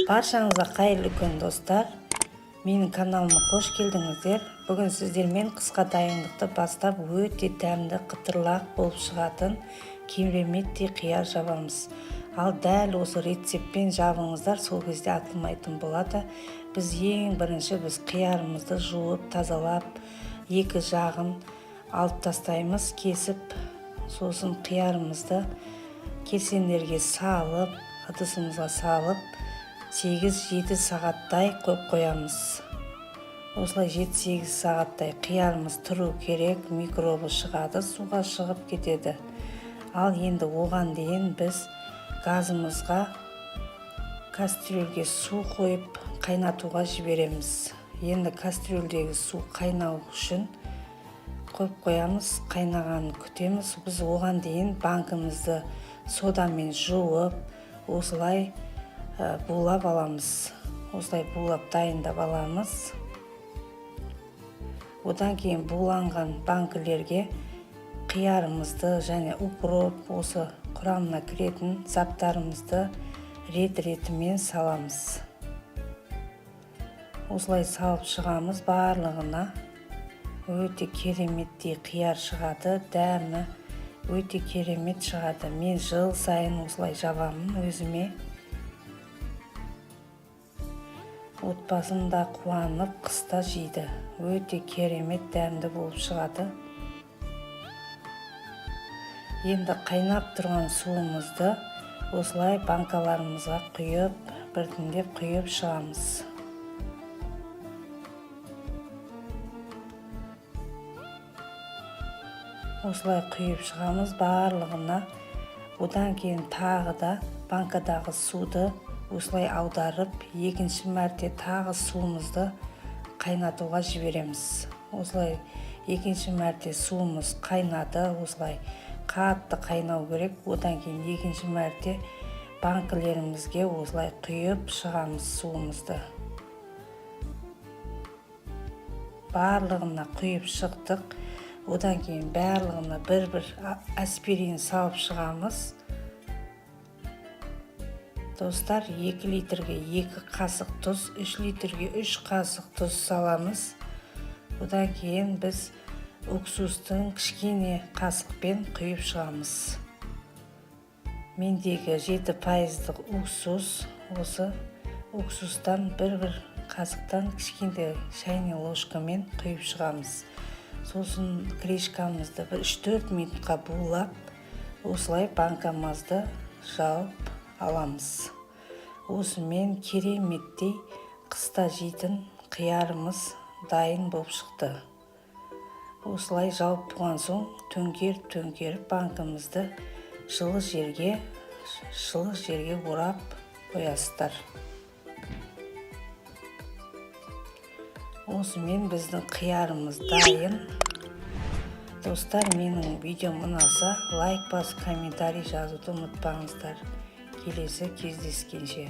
Баршаңызға қайырлы күн достар. Менің каналыма қош келдіңіздер. Бүгін сіздермен қысқа дайындықты бастап өте дәмді қытырлақ болып шығатын кереметтей қияр жабамыз. Ал дәл осы рецептпен жабыңыздар, сол кезде атылмайтын болады. Біз ең бірінші қиярымызды жуып, тазалап, екі жағын алып тастаймыз, кесіп, сосын қиярымызды кесендерге салып, ыдысымызға салып, 8-7 сағаттай қойып қоямыз. Осылай 7-8 сағаттай қиярымыз тұру керек, микробы шығады, суға шығып кетеді. Ал енді оған дейін біз газымызға кастрюльге су қойып қайнатуға жібереміз. Енді кастрюльдегі су қайнау үшін қойып қоямыз, қайнағанын күтеміз. Біз оған дейін банкымызды содамен жуып, осылай булап аламыз. Осылай булап дайындап аламыз. Одан кейін буланған банкілерге қиярымызды және укроп, осы құрамына кіретін заттарымызды рет-ретімен саламыз. Осылай салып шығамыз, барлығына өте кереметтей қияр шығады, дәмі өте керемет шығады. Мен жыл сайын осылай жабамын өзіме. Отбасым да қуанып, қыста жейді. Өте керемет дәмді болып шығады. Енді қайнап тұрған суымызды осылай банкаларымызға құйып, біртіндеп құйып шығамыз. Осылай құйып шығамыз барлығына. Одан кейін тағы да банкадағы суды осылай аударып, екінші мәрте тағы суымызды қайнатуға жібереміз. Осылай екінші мәрте суымыз қайнады, осылай қатты қайнау керек. Одан кейін екінші мәрте банкілерімізге осылай құйып шығамыз суымызды. Барлығына құйып шықтық. Одан кейін барлығына бір-бір аспирин салып шығамыз. Достар, 2 литрге 2 қасық тұз, 3 литрге 3 қасық тұз саламыз. Одан кейін біз уксустың кішкене қасықпен құйып шығамыз. Мендегі 7% уксус, осы уксустан бір-бір қасықтан кішкене шайный ложкамен құйып шығамыз. Сосын кришкамызды 3-4 минутқа булап, осылай банкамызды жауып аламыз. Осымен кереметтей қыста жейтін қиярымыз дайын болып шықты. Осылай жауып болған соң төңкеріп банкамызды жылы жерге орап қоясыздар. Осымен біздің қиярымыз дайын. Достар, менің видеом ұнаса, лайк басып, комментарий жазуды ұмытпаңыздар. Келесі кездескенше.